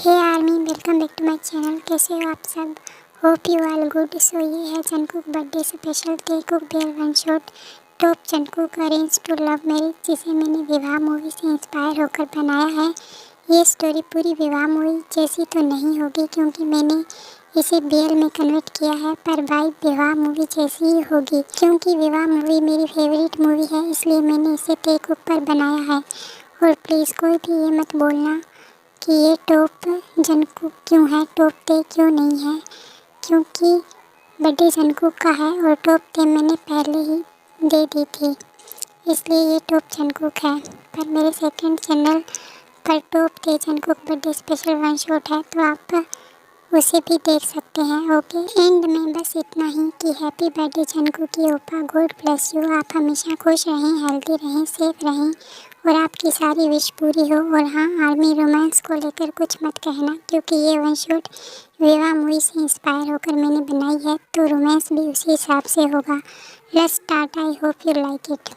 Hey army, welcome back to my channel. कैसे हो आप सब? Hope you all good. So ये है Jungkook birthday special Taekook bear one shot top Jungkook arrange to love marriage, जिसे मैंने विवाह मूवी से इंस्पायर होकर बनाया है। ये स्टोरी पूरी विवाह मूवी जैसी तो नहीं होगी क्योंकि मैंने इसे BL में कन्वर्ट किया है, पर वाइब विवाह मूवी जैसी ही होगी क्योंकि विवाह मूवी मेरी फेवरेट मूवी है, इसलिए मैंने इसे टेकुक पर बनाया है। और प्लीज़ कोई भी ये मत बोलना कि ये टॉप जंगकुक क्यों है, टॉप टे क्यों नहीं है, क्योंकि बर्थडे जंगकुक का है और टॉप टे मैंने पहले ही दे दी थी, इसलिए ये टॉप जंगकुक है। पर मेरे सेकंड चैनल पर टॉप टे Jungkook birthday special one shot है, तो आप उसे भी देख सकते हैं। ओके, एंड में बस इतना ही कि हैप्पी बर्थडे जंगकुक की ओपा, गॉड ब्लेस यू। आप हमेशा खुश रहें, हेल्दी रहें, सेफ रहें और आपकी सारी विश पूरी हो। और हाँ आर्मी, रोमांस को लेकर कुछ मत कहना क्योंकि ये वन शॉट विवाह मूवी से इंस्पायर होकर मैंने बनाई है, तो रोमांस भी उसी हिसाब से होगा। Let's start. I hope you like it.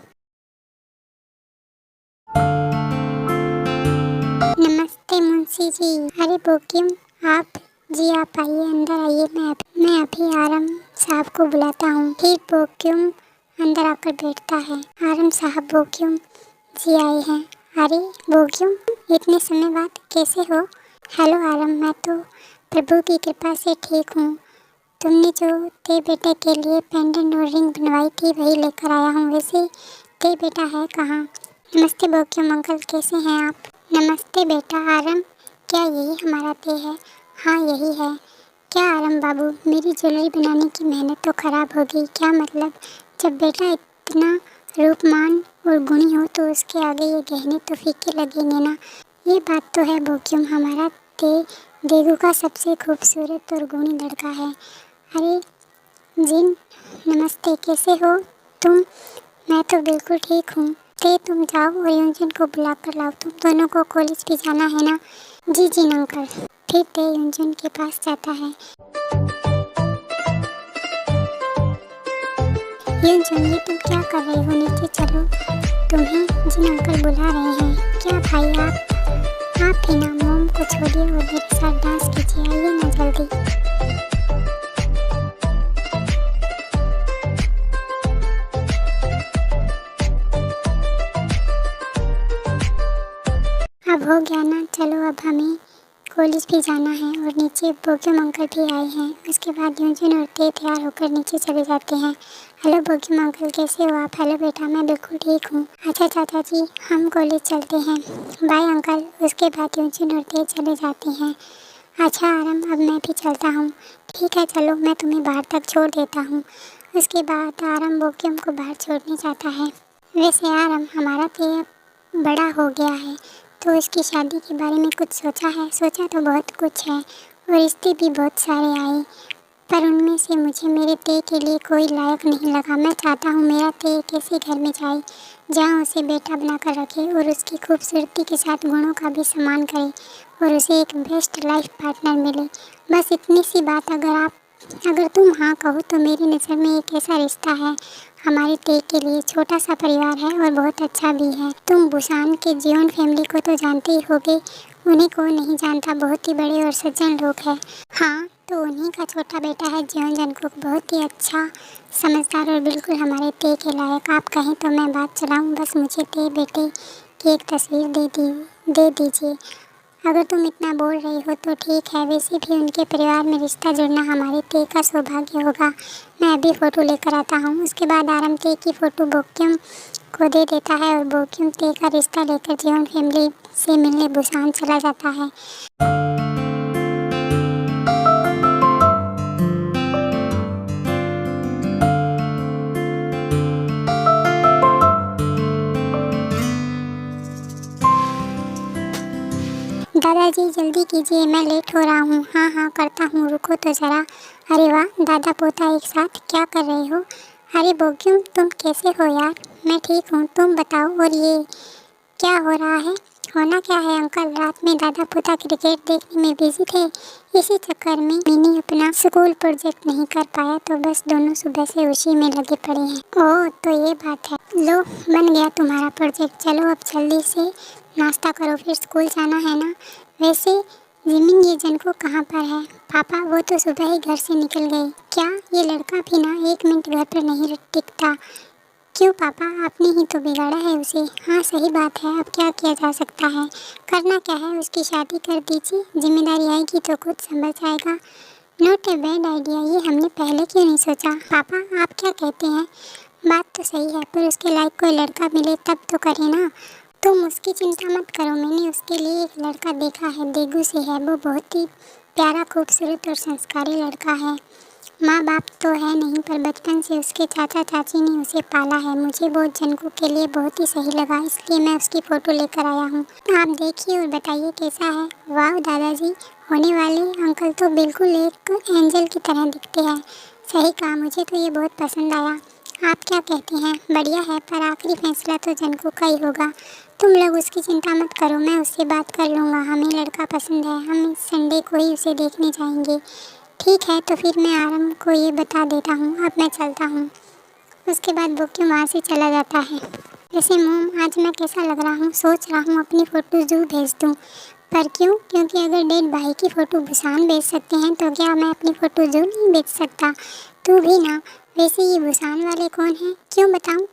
नमस्ते मुंशी जी। अरे बोक्यूम, आप जी आप आइए, अंदर आइए। मैं अभी आरम साहब को बुलाता हूँ। फिर बोक्यूम अंदर आकर बैठता है। आरम साहब बोक्यूम जी आए हैं। अरे बोक्यूम, इतने समय बाद कैसे हो? हेलो आरम, मैं तो प्रभु की कृपा से ठीक हूँ। तुमने जो ते बेटे के लिए पेंडेंट और रिंग बनवाई थी वही लेकर आया हूँ। वैसे ते बेटा है कहाँ? नमस्ते बोक्यूम अंकल, कैसे हैं आप? नमस्ते बेटा आरम, क्या यही हमारा ते है? हाँ यही है। क्या आरम बाबू, मेरी ज्वेलरी बनाने की मेहनत तो ख़राब हो गई। क्या मतलब? जब बेटा इतना रूपमान और गुणी हो तो उसके आगे ये गहने तो फीके लगेंगे ना। ये बात तो है बोक्यूम, हमारा ते देगू का सबसे खूबसूरत और गुणी लड़का है। अरे जिन, नमस्ते, कैसे हो तुम? मैं तो बिल्कुल ठीक हूँ। ते तुम जाओ और यूंजन को बुला कर लाओ, तुम दोनों को कॉलेज भी जाना है ना। जी जी अंकल। फिर ते यूंजन के पास जाता है। यूंजन, ये तुम क्या कर रहे हो? नीचे चलो, तुम्हें जिन अंकल बुला रहे हैं। क्या भाई, आप भी ना मोम को छोड़िए और मेरे साथ डांस कीजिए। आइए ना जल्दी। अब हो गया ना, चलो अब हमें कॉलेज भी जाना है। और नीचे बोक्यूम अंकल भी आए हैं। उसके बाद यूंजन और ते तैयार होकर नीचे चले जाते हैं। हेलो बोक्यूम अंकल, कैसे हो आप? हेलो बेटा, मैं बिल्कुल ठीक हूँ। अच्छा चाचा जी, हम कॉलेज चलते हैं। Bye uncle. उसके बाद यूंजन और ते चले जाते हैं। अच्छा आरम, अब मैं भी चलता हूँ। ठीक है चलो, मैं तुम्हें बाहर तक छोड़ देता हूँ। उसके बाद आरम बोक्यूम को बाहर छोड़ने जाता है। वैसे आरम, हमारा ते अब बड़ा हो गया है, तो इसकी शादी के बारे में कुछ सोचा है? सोचा तो बहुत कुछ है और रिश्ते भी बहुत सारे आए, पर उनमें से मुझे मेरे ते के लिए कोई लायक नहीं लगा। मैं चाहता हूँ मेरा ते एक ऐसे घर में जाए जहाँ उसे बेटा बनाकर रखे और उसकी खूबसूरती के साथ गुणों का भी सम्मान करे और उसे एक बेस्ट लाइफ पार्टनर मिले। बस इतनी सी बात। अगर तुम हाँ कहो तो मेरी नज़र में एक ऐसा रिश्ता है हमारे ते के लिए। छोटा सा परिवार है और बहुत अच्छा भी है। तुम बुसान के जियोन फैमिली को तो जानते ही होगे, उन्हीं को नहीं जानता, बहुत ही बड़े और सज्जन लोग हैं। हाँ, तो उन्हीं का छोटा बेटा है जियोन जंगकुक, बहुत ही अच्छा, समझदार और बिल्कुल हमारे ते के लायक। आप कहें तो मैं बात चलाऊँ, बस मुझे ते बेटे की एक तस्वीर दे दीजिए। अगर तुम इतना बोल रही हो तो ठीक है, वैसे भी उनके परिवार में रिश्ता जुड़ना हमारे ते का सौभाग्य होगा। मैं अभी फ़ोटो लेकर आता हूँ। उसके बाद आरम ते की फ़ोटो बोक्यूम को दे देता है और बोक्यूम ते का रिश्ता लेकर जियोन फैमिली से मिलने बुसान चला जाता है। दादाजी जल्दी कीजिए, मैं लेट हो रहा हूँ। हाँ हाँ करता हूँ, रुको तो ज़रा। अरे वाह, दादा पोता एक साथ क्या कर रहे हो? अरे बोक्यूम, तुम कैसे हो यार? मैं ठीक हूँ, तुम बताओ। और ये क्या हो रहा है? होना क्या है अंकल, रात में दादा पोता क्रिकेट देखने में बिजी थे, इसी चक्कर में मैंने अपना स्कूल प्रोजेक्ट नहीं कर पाया, तो बस दोनों सुबह से उसी में लगे पड़े हैं। ओह तो ये बात है। लो, बन गया तुम्हारा प्रोजेक्ट। चलो अब जल्दी से नाश्ता करो, फिर स्कूल जाना है ना। वैसे जिमिन, ये जनको कहाँ पर है? पापा, वो तो सुबह ही घर से निकल गए। क्या? ये लड़का भी ना 1 मिनट घर पर नहीं टिकता। क्यों पापा, आपने ही तो बिगाड़ा है उसे। हाँ सही बात है, अब क्या किया जा सकता है। करना क्या है, उसकी शादी कर दीजिए, जिम्मेदारी आएगी तो खुद संभल जाएगा। नॉट ए बैड आइडिया, ये हमने पहले क्यों नहीं सोचा। पापा आप क्या कहते हैं? बात तो सही है, पर उसके लायक कोई लड़का मिले तब तो करे ना। तुम उसकी चिंता मत करो, मैंने उसके लिए एक लड़का देखा है, देगू से है। वो बहुत ही प्यारा, खूबसूरत और संस्कारी लड़का है। माँ बाप तो है नहीं, पर बचपन से उसके चाचा चाची ने उसे पाला है। मुझे वो जनको के लिए बहुत ही सही लगा, इसलिए मैं उसकी फ़ोटो लेकर आया हूँ। आप देखिए और बताइए कैसा है। वाह दादाजी, होने वाले अंकल तो बिल्कुल एक एंजल की तरह दिखते हैं। सही कहा, मुझे तो ये बहुत पसंद आया। आप क्या कहते हैं? बढ़िया है, पर आखिरी फैसला तो जनको का ही होगा। तुम लोग उसकी चिंता मत करो, मैं उससे बात कर लूँगा। हमें लड़का पसंद है, हम इस संडे को ही उसे देखने जाएंगे। ठीक है, तो फिर मैं आरम को ये बता देता हूँ। अब मैं चलता हूँ। उसके बाद बोक्यू वहाँ से चला जाता है। वैसे मोम, आज मैं कैसा लग रहा हूँ? सोच रहा हूँ अपनी फ़ोटो ज़ू भेज दूँ। पर क्यों? क्योंकि अगर डेड भाई की फ़ोटो बुसान भेज सकते हैं तो क्या मैं अपनी फ़ोटो ज़ू नहीं भेज सकता? तू भी ना। वैसे ये बुसान वाले कौन हैं? क्यों बताऊँ?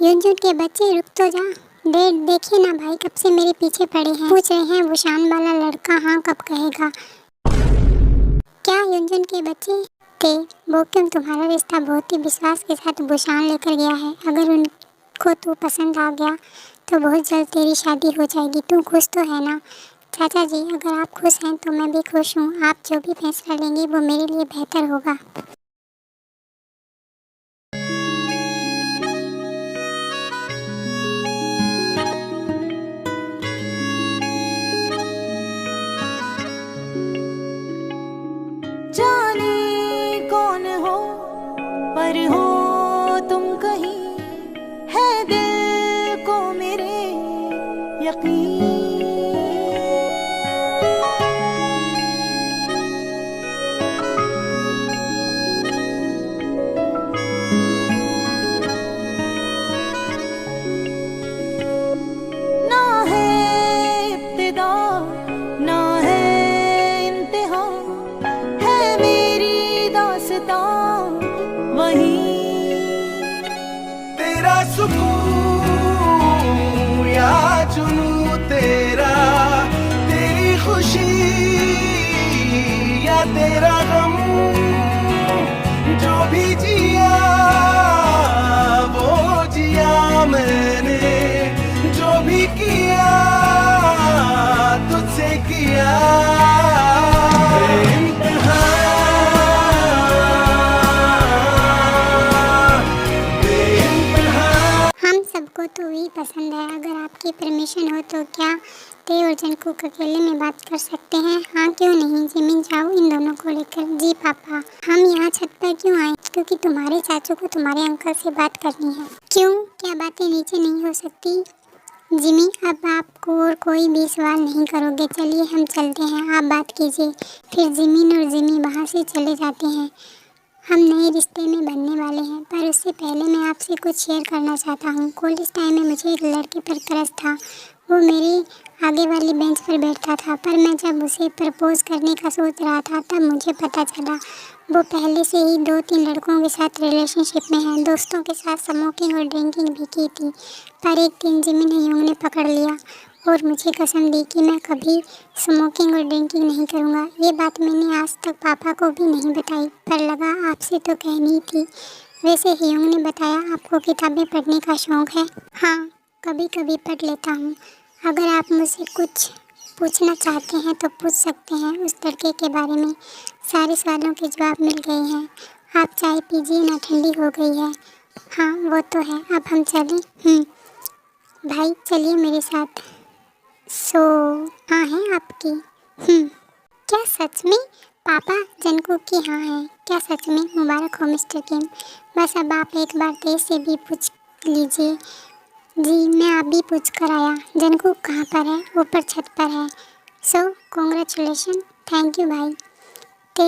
युनजुन के बच्चे, रुक तो जा। डेड देखिए ना, भाई कब से मेरे पीछे पड़े हैं, पूछ रहे हैं बुसान वाला लड़का हाँ कब कहेगा। क्या युनजुन के बच्चे थे? बोक्यम, तुम्हारा रिश्ता बहुत ही विश्वास के साथ बुसान लेकर गया है। अगर उनको तू पसंद आ गया तो बहुत जल्द तेरी शादी हो जाएगी। तू खुश तो है ना? चाचा जी, अगर आप खुश हैं तो मैं भी खुश हूँ। आप जो भी फैसला लेंगे वो मेरे लिए बेहतर होगा। जाने कौन हो, पर हो तुम कहीं, है दिल को मेरे यकीन। ना है इब्तिदा, ना है इंतहा, है मेरी दास्तां वही। तेरा सुकून या जुनू तेरा, तेरी खुशी या तेरा गम, जो भी जिया वो जिया मैंने, जो भी किया तुझसे किया। बेइंतहा, हम सबको तो वही पसंद है। अगर आपकी परमिशन हो तो क्या ते और जनको अकेले में बात कर सकते हैं? हाँ क्यों नहीं। जिमिन, जाओ इन दोनों को लेकर। जी पापा। हम यहाँ छत पर क्यों आए? क्योंकि तुम्हारे चाचू को तुम्हारे अंकल से बात करनी है। क्यों? क्या बातें नीचे नहीं हो सकती? जिमी, अब आपको और कोई भी सवाल नहीं करोगे। चलिए हम चलते हैं, आप बात कीजिए। फिर जिमिन और जिमी वहाँ से चले जाते हैं। हम नए रिश्ते में बनने वाले हैं, पर उससे पहले मैं आपसे कुछ शेयर करना चाहता हूँ। कॉलेज टाइम में मुझे एक लड़के पर क्रश था। वो मेरे आगे वाली बेंच पर बैठता था, पर मैं जब उसे प्रपोज़ करने का सोच रहा था तब मुझे पता चला वो पहले से ही 2-3 लड़कों के साथ रिलेशनशिप में है। दोस्तों के साथ स्मोकिंग और ड्रिंकिंग भी की थी। पर एक दिन जिमिन हयोंग ने पकड़ लिया और मुझे कसम दी कि मैं कभी स्मोकिंग और ड्रिंकिंग नहीं करूँगा। ये बात मैंने आज तक पापा को भी नहीं बताई, पर लगा आपसे तो कहनी थी। वैसे हयोंग ने बताया आपको किताबें पढ़ने का शौक़ है? हाँ, कभी कभी पढ़ लेता हूँ। अगर आप मुझसे कुछ पूछना चाहते हैं तो पूछ सकते हैं। उस लड़के के बारे में सारे सवालों के जवाब मिल गए हैं। आप चाय पीजिए ना, ठंडी हो गई है। हाँ वो तो है, अब हम चलें? भाई चलिए मेरे साथ। सो हाँ है आपकी? क्या सच में? पापा, जनको की हाँ है। क्या सच में? मुबारक हो मिस्टर किम। बस अब आप एक बार तेज से भी पूछ लीजिए। जी मैं अभी पूछ कर आया। जनको कहाँ पर है? ऊपर छत पर है। So congratulation. थैंक यू भाई। ते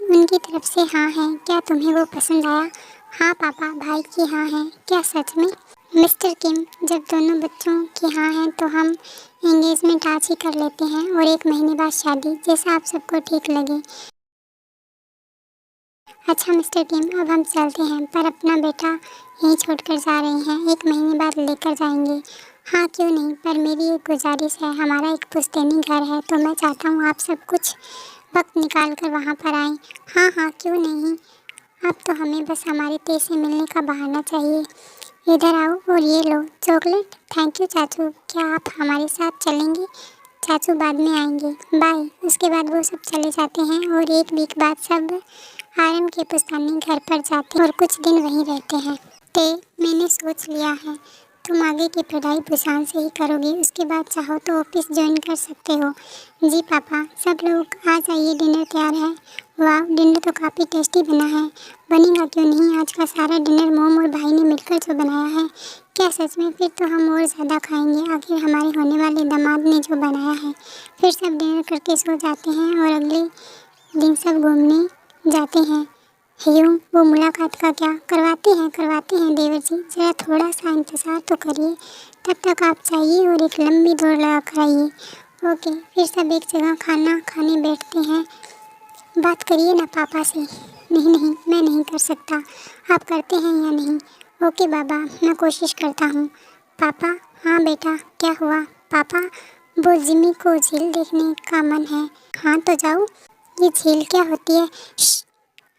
उनकी तरफ से हाँ है। क्या तुम्हें वो पसंद आया? हाँ पापा, भाई की हाँ है। क्या सच में? मिस्टर किम, जब दोनों बच्चों की हाँ है तो हम एंगेजमेंट आज ही कर लेते हैं और 1 महीने बाद शादी, जैसा आप सबको ठीक लगे। अच्छा मिस्टर किम, अब हम चलते हैं, पर अपना बेटा यहीं छोड़कर जा रहे हैं, 1 महीने बाद लेकर जाएंगे। हाँ क्यों नहीं, पर मेरी एक गुजारिश है, हमारा एक पुश्तैनी घर है तो मैं चाहता हूँ आप सब कुछ वक्त निकाल कर वहाँ पर आएँ। हाँ हाँ क्यों नहीं, अब तो हमें बस हमारे तेज से मिलने का बहाना चाहिए। इधर आओ और ये लो चॉकलेट। थैंक यू चाचू, क्या आप हमारे साथ चलेंगे? चाचू बाद में आएंगे, बाय। उसके बाद वो सब चले जाते हैं और 1 वीक बाद सब आर्यन के पुश्तैनी घर पर जाते हैं और कुछ दिन वहीं रहते हैं। ते मैंने सोच लिया है, तुम आगे की पढ़ाई बुसान से ही करोगी, उसके बाद चाहो तो ऑफिस ज्वाइन कर सकते हो। जी पापा, सब लोग आ जाइए, डिनर तैयार है। वाह, डिनर तो काफ़ी टेस्टी बना है। बनेगा क्यों नहीं, आज का सारा डिनर मोम और भाई ने मिलकर जो बनाया है। क्या सच में? फिर तो हम और ज़्यादा खाएंगे, आखिर हमारे होने वाले दामाद ने जो बनाया है। फिर सब डिनर करके सो जाते हैं और अगले दिन सब घूमने जाते हैं। ह्यूम, वो मुलाकात का क्या? करवाते हैं देवर जी, ज़रा थोड़ा सा इंतज़ार तो करिए, तब तक आप चाहिए और एक लंबी दौड़ लगा कर आइए। ओके। फिर सब एक जगह खाना खाने बैठते हैं। बात करिए ना पापा से। नहीं, मैं नहीं कर सकता, आप करते हैं या नहीं? ओके बाबा, मैं कोशिश करता हूँ। पापा? हाँ बेटा, क्या हुआ? पापा, वो जिमी को झील देखने का मन है। हाँ तो जाओ। ये झील क्या होती है?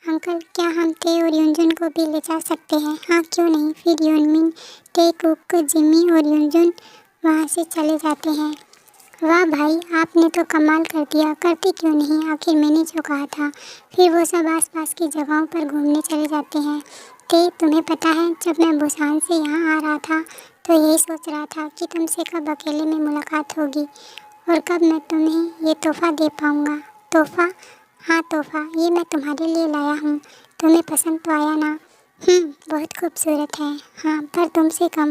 अंकल, क्या हम ते और युनजुन को भी ले जा सकते हैं? हाँ क्यों नहीं। फिर युनमिन, ते, कुक, जिमी और युनजुन वहाँ से चले जाते हैं। वाह भाई, आपने तो कमाल कर दिया, करते क्यों नहीं, आखिर मैंने जो कहा था। फिर वो सब आसपास की जगहों पर घूमने चले जाते हैं। ते, तुम्हें पता है, जब मैं बुसान से यहाँ आ रहा था तो यही सोच रहा था कि तुमसे कब अकेले में मुलाकात होगी और कब मैं तुम्हें ये तोहफ़ा दे पाऊँगा। तोहफ़ा? हाँ तोहफ़ा, ये मैं तुम्हारे लिए लाया हूँ, तुम्हें पसंद तो आया ना? बहुत खूबसूरत है। हाँ, पर तुमसे कम।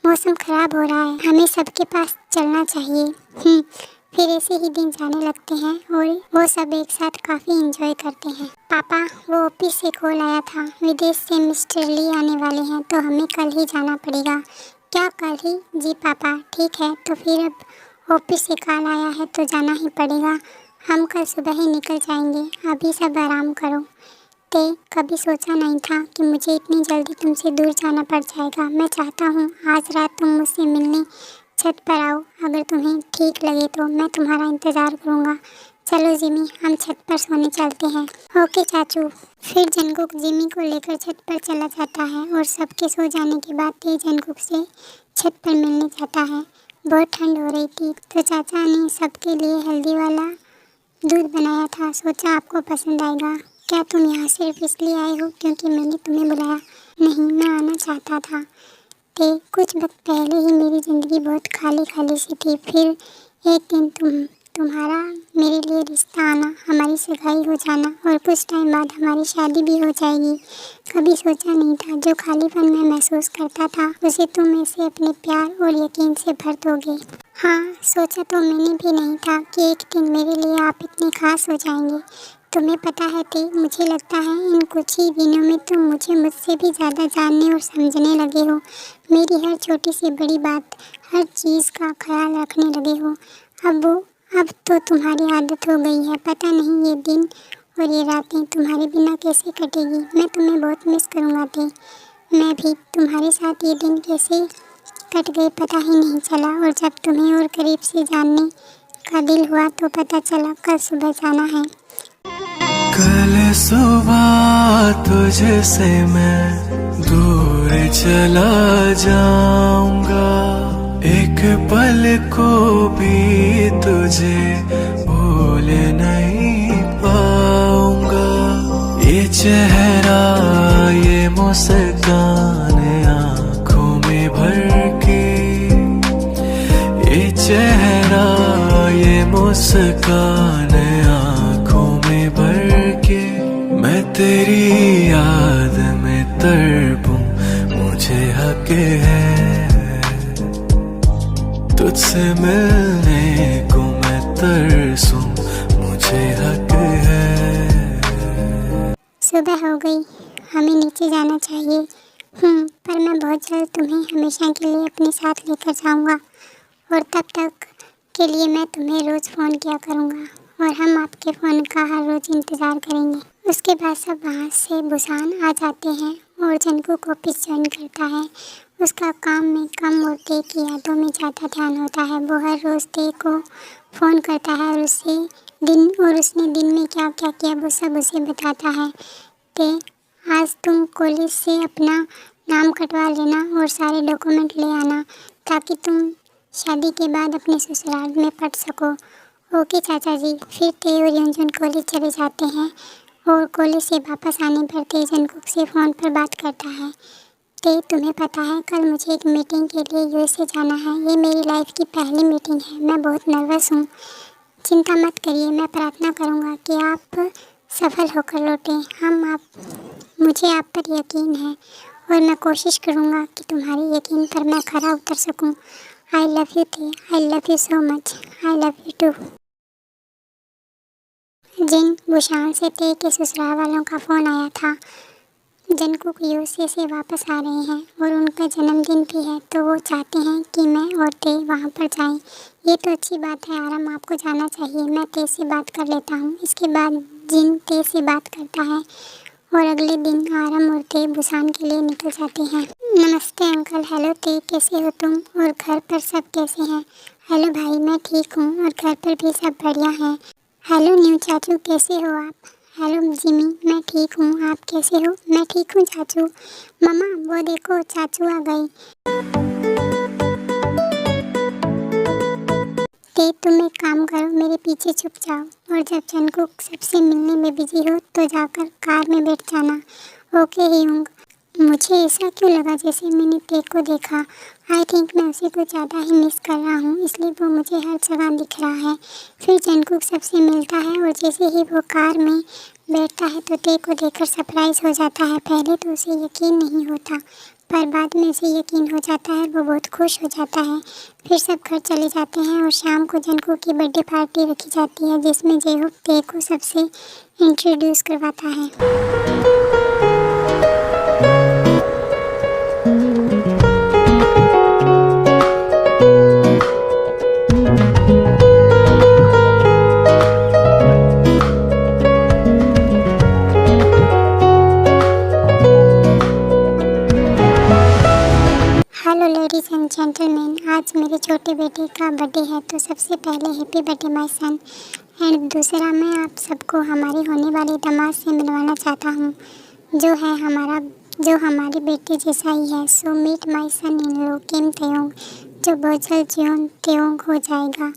मौसम ख़राब हो रहा है, हमें सबके पास चलना चाहिए। फिर ऐसे ही दिन जाने लगते हैं और वो सब एक साथ काफ़ी एंजॉय करते हैं। पापा, वो ऑफिस से कॉल आया था, विदेश से मिस्टर ली आने वाले हैं तो हमें कल ही जाना पड़ेगा। क्या कल ही? जी पापा। ठीक है, तो फिर अब ऑफिस से कॉल आया है तो जाना ही पड़ेगा, हम कल सुबह ही निकल जाएंगे। अभी सब आराम करो। ते, कभी सोचा नहीं था कि मुझे इतनी जल्दी तुमसे दूर जाना पड़ जाएगा। मैं चाहता हूँ आज रात तुम मुझसे मिलने छत पर आओ, अगर तुम्हें ठीक लगे तो मैं तुम्हारा इंतज़ार करूँगा। चलो जिमी, हम छत पर सोने चलते हैं। ओके चाचू। फिर जंगकुक जिमी को लेकर छत पर चला जाता है और सबके सो जाने के बाद ते जंगकुक से छत पर मिलने जाता है। बहुत ठंड हो रही थी तो चाचा ने सबके लिए हल्दी वाला दूध बनाया था, सोचा आपको पसंद आएगा। क्या तुम यहाँ सिर्फ इसलिए आए हो क्योंकि मैंने तुम्हें बुलाया? नहीं, मैं आना चाहता था। ते, कुछ वक्त पहले ही मेरी ज़िंदगी बहुत खाली खाली सी थी, फिर एक दिन तुम्हारा मेरे लिए रिश्ता आना, हमारी सगाई हो जाना और कुछ टाइम बाद हमारी शादी भी हो जाएगी। कभी सोचा नहीं था जो खालीपन मैं महसूस करता था उसे तुम ऐसे अपने प्यार और यकीन से भर दोगे। हाँ, सोचा तो मैंने भी नहीं था कि एक दिन मेरे लिए आप इतने खास हो जाएंगे। तुम्हें पता है ते, मुझे लगता है इन कुछ ही दिनों में तुम मुझे मुझसे भी ज़्यादा जानने और समझने लगे हो। मेरी हर छोटी सी बड़ी बात, हर चीज़ का ख्याल रखने लगे हो। अब तो तुम्हारी आदत हो गई है। पता नहीं ये दिन और ये रातें तुम्हारे बिना कैसे कटेगी। मैं तुम्हें बहुत मिस करूँगा ते। मैं भी। तुम्हारे साथ ये दिन कैसे कट गए पता ही नहीं चला, और जब तुम्हें और करीब से जानने का दिल हुआ तो पता चला कल सुबह जाना है। कल सुबह तुझसे मैं दूर चला जाऊंगा, एक पल को भी तुझे भूल नहीं पाऊंगा। ये चेहरा, ये मुस्कान आँखों में भर के, ये चेहरा, ये मुस्कान आँखों में भर के, मैं तेरी याद में तड़पूं, मुझे हक है तुझसे मिलने को, मैं तरसूं, मुझे हक है। सुबह हो गई, हमें नीचे जाना चाहिए। पर मैं बहुत जल्द तुम्हें हमेशा के लिए अपने साथ लेकर जाऊंगा और तब तक के लिए मैं तुम्हें रोज़ फ़ोन किया करूँगा और हम आपके फ़ोन का हर रोज़ इंतज़ार करेंगे। उसके बाद सब वहाँ से बुसान आ जाते हैं और जंगकुक ऑफिस ज्वाइन करता है। उसका काम में कम और ते की यादों में ज़्यादा ध्यान होता है। वो हर रोज़ ते को फ़ोन करता है और उसने दिन में क्या क्या किया वो सब उसे बताता है। ते, आज तुम कॉलेज से अपना नाम कटवा लेना और सारे डॉक्यूमेंट ले आना ताकि तुम शादी के बाद अपने ससुराल में पढ़ सको। ओके चाचा जी। फिर ते और योंजुन कॉलेज चले जाते हैं और कॉलेज से वापस आने पर ते जंगकुक से फ़ोन पर बात करता है। ते, तुम्हें पता है कल मुझे एक मीटिंग के लिए यूएसए जाना है। ये मेरी लाइफ की पहली मीटिंग है। मैं बहुत नर्वस हूँ। चिंता मत करिए, मैं प्रार्थना करूँगा कि आप सफल होकर लौटें। मुझे आप पर यकीन है और मैं कोशिश करूँगा कि तुम्हारे यकीन पर मैं खरा उतर सकूँ। आई love you Tae, I love you so much, I love you too. Jin Busan से ते के ससुराल वालों का फ़ोन आया था। जंगकुक यूएसए से वापस आ रहे हैं और उनका जन्मदिन भी है, तो वो चाहते हैं कि मैं और ते वहाँ पर जाएं। ये तो अच्छी बात है आराम, आपको जाना चाहिए। मैं ते से बात कर लेता हूँ। इसके बाद जिन ते से बात करता है और अगले दिन आराम और ते बुसान के लिए निकल जाते हैं। नमस्ते अंकल। हेलो ते, कैसे हो तुम और घर पर सब कैसे हैं? हेलो भाई, मैं ठीक हूँ और घर पर भी सब बढ़िया हैं। हेलो न्यू चाचू, कैसे हो आप? हेलो जिमी, मैं ठीक हूँ, आप कैसे हो? मैं ठीक हूँ चाचू। मम्मा वो देखो चाचू आ गए। ते, तुम एक काम करो, मेरे पीछे छुप जाओ और जब जंगकुक सबसे मिलने में बिजी हो तो जाकर कार में बैठ जाना। ओके हियोंग। मुझे ऐसा क्यों लगा जैसे मैंने ते को देखा। आई थिंक मैं उसे कुछ ज़्यादा ही मिस कर रहा हूँ, इसलिए वो मुझे हर जगह दिख रहा है। फिर जंगकुक सबसे मिलता है और जैसे ही वो कार में बैठता है तो ते को देखकर सरप्राइज़ हो जाता है। पहले तो उसे यकीन नहीं होता पर बाद में उसे यकीन हो जाता है। वो बहुत खुश हो जाता है। फिर सब घर चले जाते हैं और शाम को जंगकुक की बर्थडे पार्टी रखी जाती है जिसमें जेहोक ते को सबसे इंट्रोड्यूस करवाता है। हेलो लेडीज एंड जेंटलमैन, आज मेरे छोटे बेटे का बर्थडे है तो सबसे पहले happy birthday my son. And दूसरा मैं आप सबको हमारी होने वाली दामाद से मिलवाना चाहता हूँ जो हमारे बेटे जैसा ही है। So meet my son in law Kim Taeyong, जो बहुत जल्द जियोन तेयोंग हो जाएगा।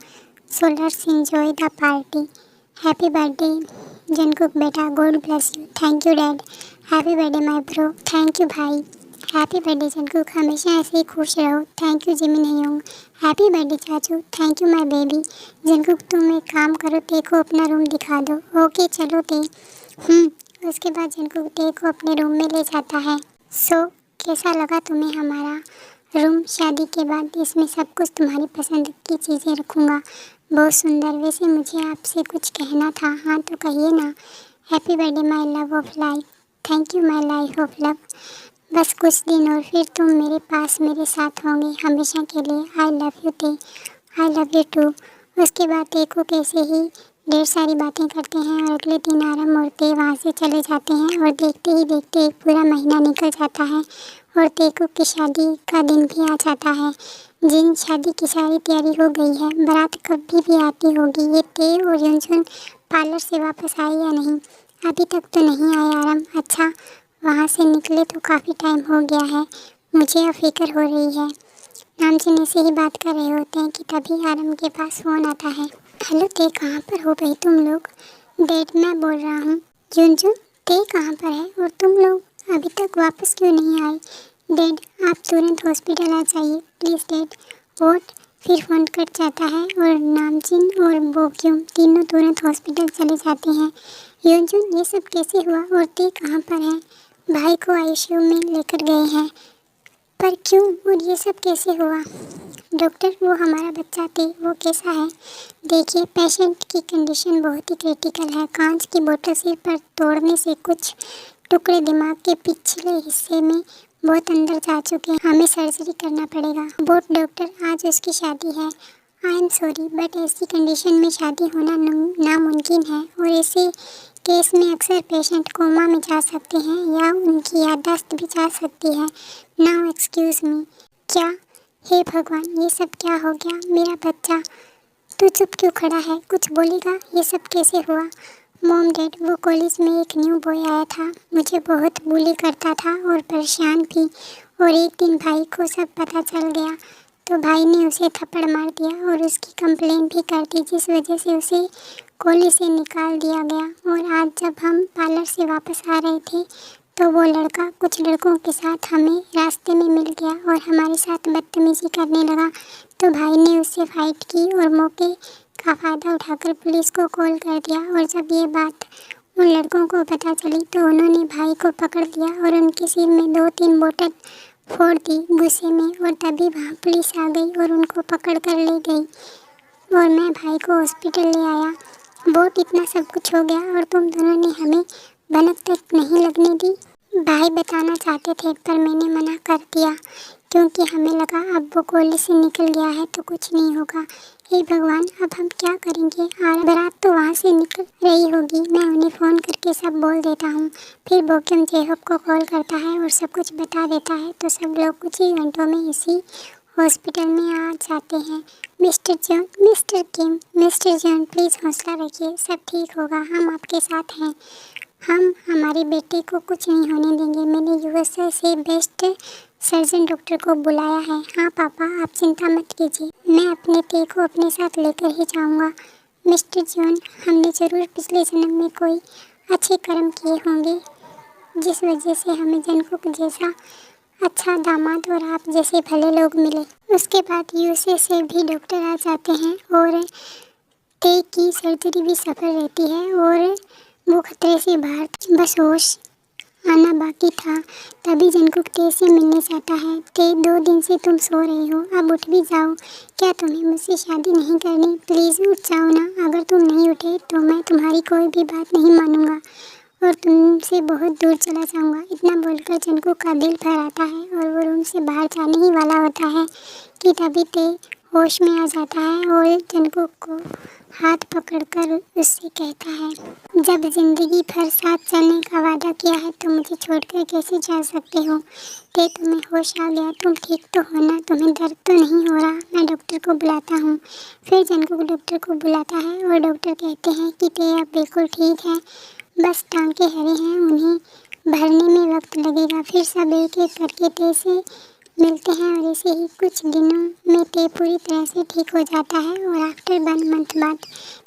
So let's enjoy the party. Happy birthday Jungkook बेटा, God bless you. Thank you dad. Happy birthday my bro. Thank you भाई। हैप्पी बर्थडे जंगकुक, हमेशा ऐसे ही खुश रहो। Thank you Jimin hyung. Happy birthday चाचू। Thank you my baby. Jungkook तुम एक काम करो, ते को अपना रूम दिखा दो। ओके चलो ते। उसके बाद जंगकुक ते को अपने रूम में ले जाता है। सो कैसा लगा तुम्हें हमारा रूम? शादी के बाद इसमें सब कुछ तुम्हारी पसंद की चीज़ें रखूँगा। बहुत सुंदर। वैसे मुझे आपसे कुछ कहना था। हाँ तो कहिए ना। Happy birthday my love of life. Thank you my life of love. बस कुछ दिन और फिर तुम मेरे पास मेरे साथ होंगे हमेशा के लिए। आई love you Tae. I love you too. उसके बाद ते को कैसे ही ढेर सारी बातें करते हैं और अगले दिन आराम और ते वहाँ से चले जाते हैं और देखते ही देखते एक पूरा महीना निकल जाता है और ते को की शादी का दिन भी आ जाता है। जिन शादी की सारी तैयारी हो गई है, बारात कभी भी आती होगी। ये ते और योंजुन पार्लर से वापस आए या नहीं? अभी तक तो नहीं आए आराम। अच्छा, वहाँ से निकले तो काफ़ी टाइम हो गया है। मुझे अब फिक्र हो रही है। नामजिन ऐसे ही बात कर रहे होते हैं कि तभी आरम के पास फ़ोन आता है। हेलो ते, कहाँ पर हो भाई तुम लोग? डैड मैं बोल रहा हूँ। जुनजुन, ते कहाँ पर है और तुम लोग अभी तक वापस क्यों नहीं आए? डैड आप तुरंत हॉस्पिटल आ जाइए प्लीज़ डैड। वॉट? फिर फ़ोन कट जाता है और नामजिन और बोक्यूम तीनों तुरंत हॉस्पिटल चले जाते हैं। योंजुन, ये सब कैसे हुआ और ते कहाँ पर है? भाई को आईसीयू में लेकर गए हैं। पर क्यों और ये सब कैसे हुआ? डॉक्टर, वो हमारा बच्चा ते, वो कैसा है? देखिए पेशेंट की कंडीशन बहुत ही क्रिटिकल है। कांच की बोतल सिर पर तोड़ने से कुछ टुकड़े दिमाग के पिछले हिस्से में बहुत अंदर जा चुके हैं। हमें सर्जरी करना पड़ेगा। बोट डॉक्टर, आज उसकी शादी है। आई एम सॉरी बट ऐसी कंडीशन में शादी होना नामुमकिन है और ऐसे केस में अक्सर पेशेंट कोमा में जा सकते हैं या उनकी याददाश्त भी जा सकती है। Now excuse me. क्या? हे भगवान, ये सब क्या हो गया? मेरा बच्चा, तू चुप क्यों खड़ा है? कुछ बोलेगा? ये सब कैसे हुआ? मॉम डैड, वो कॉलेज में एक न्यू बॉय आया था, मुझे बहुत बुली करता था और परेशान भी, और एक दिन भाई को सब पता चल गया तो भाई ने उसे थप्पड़ मार दिया और उसकी कंप्लेंट भी कर दी, जिस वजह से उसे कॉलेज से निकाल दिया गया। और आज जब हम पार्लर से वापस आ रहे थे तो वो लड़का कुछ लड़कों के साथ हमें रास्ते में मिल गया और हमारे साथ बदतमीज़ी करने लगा, तो भाई ने उससे फाइट की और मौके का फ़ायदा उठाकर पुलिस को कॉल कर दिया। और जब ये बात उन लड़कों को पता चली तो उन्होंने भाई को पकड़ लिया और उनके सिर में 2-3 बोतल फोड़ दी गुस्से में, और तभी वहाँ पुलिस आ गई और उनको पकड़ कर ले गई और मैं भाई को हॉस्पिटल ले आया। बहुत इतना सब कुछ हो गया और तुम दोनों ने हमें भनक तक नहीं लगने दी। भाई बताना चाहते थे पर मैंने मना कर दिया क्योंकि हमें लगा अब वो कॉलेज से निकल गया है तो कुछ नहीं होगा। हे भगवान, अब हम क्या करेंगे? बारात तो वहाँ से निकल रही होगी, मैं उन्हें फ़ोन करके सब बोल देता हूँ। फिर बोक्यम जेहब को कॉल करता है और सब कुछ बता देता है, तो सब लोग कुछ ही घंटों में इसी हॉस्पिटल में आ जाते हैं। Mister John, mister Kim, mister John please हौसला रखिए, सब ठीक होगा, हम आपके साथ हैं, हम हमारे बेटे को कुछ नहीं होने देंगे। मैंने यूएसए से बेस्ट सर्जन डॉक्टर को बुलाया है। हाँ पापा, आप चिंता मत कीजिए, मैं अपने ते को अपने साथ लेकर ही जाऊँगा। मिस्टर जॉन, हमने ज़रूर पिछले जन्म में कोई अच्छे कर्म किए होंगे जिस वजह से हमें जनकुक जैसा अच्छा दामाद और आप जैसे भले लोग मिले। उसके बाद यूएसए से भी डॉक्टर आ जाते हैं और ते की सर्जरी भी सफल रहती है और वो खतरे से बाहर बस होश आना बाकी था। तभी जनकुक ते से मिलने जाता है। ते, 2 दिन से तुम सो रही हो, अब उठ भी जाओ। क्या तुम्हें मुझसे शादी नहीं करनी? प्लीज़ उठ जाओ ना, अगर तुम नहीं उठे तो मैं तुम्हारी कोई भी बात नहीं मानूंगा और तुमसे बहुत दूर चला जाऊंगा। इतना बोलकर जनकुक का दिल भर आता है और वो रूम से बाहर जाने ही वाला होता है कि तभी ते होश में आ जाता है और जनकुक को हाथ पकड़कर उससे कहता है, जब ज़िंदगी भर साथ चलने का वादा किया है तो मुझे छोड़कर कैसे जा सकते हो? ते, तुम्हें होश आ गया, तुम ठीक तो हो ना? तुम्हें दर्द तो नहीं हो रहा? मैं डॉक्टर को बुलाता हूँ। फिर जनकुक डॉक्टर को बुलाता है और डॉक्टर कहते हैं कि ते अब बिल्कुल ठीक है, बस टांके हरे हैं, उन्हें भरने में वक्त लगेगा। फिर सब एक एक करके ते से मिलते हैं और ऐसे ही कुछ दिनों में ते पूरी तरह से ठीक हो जाता है और आफ्टर 1 मंथ बाद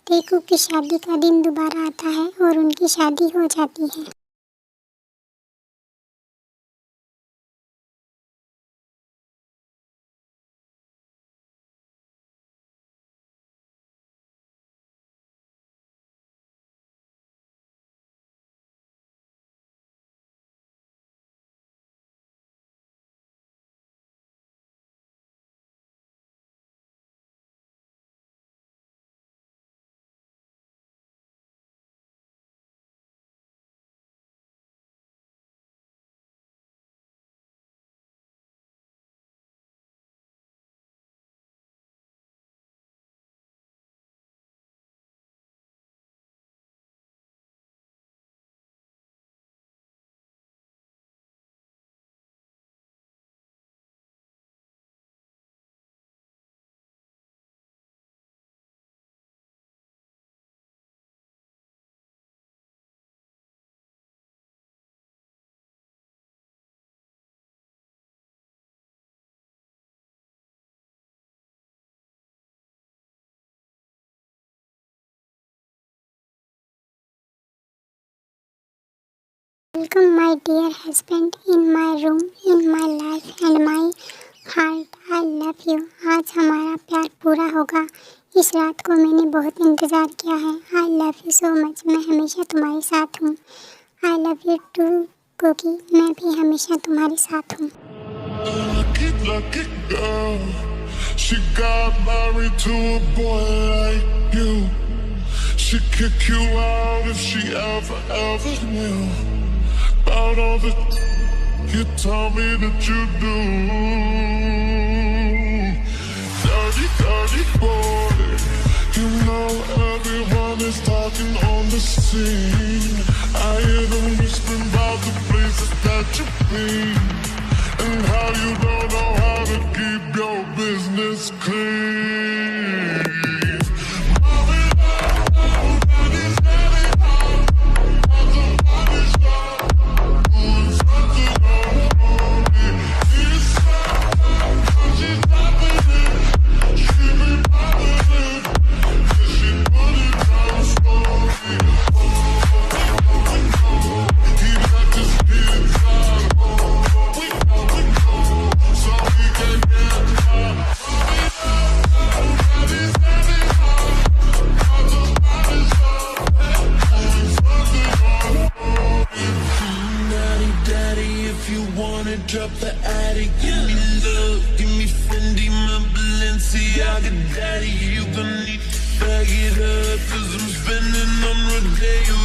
तेकू की शादी का दिन दोबारा आता है और उनकी शादी हो जाती है। Welcome my dear husband in my room, in my life and my heart. I love you. आज हमारा प्यार पूरा होगा। इस रात को मैंने बहुत इंतज़ार किया है। I love you so much. मैं हमेशा तुम्हारे साथ हूँ। I love you too, cookie. मैं भी हमेशा तुम्हारे साथ हूँ। Lucky girl, she got married to a boy like you. She'd kick you out if she ever knew about all the you tell me that you do. Dirty, dirty. daddy boy. You know everyone is talking on the scene. I hear them whispering about the places that you've been, and how you don't know how to keep your business clean. Drop the attic, give me love, give me Fendi, my Balenciaga daddy. You gon' need to bag it up, 'cause I'm spending on Rodeo.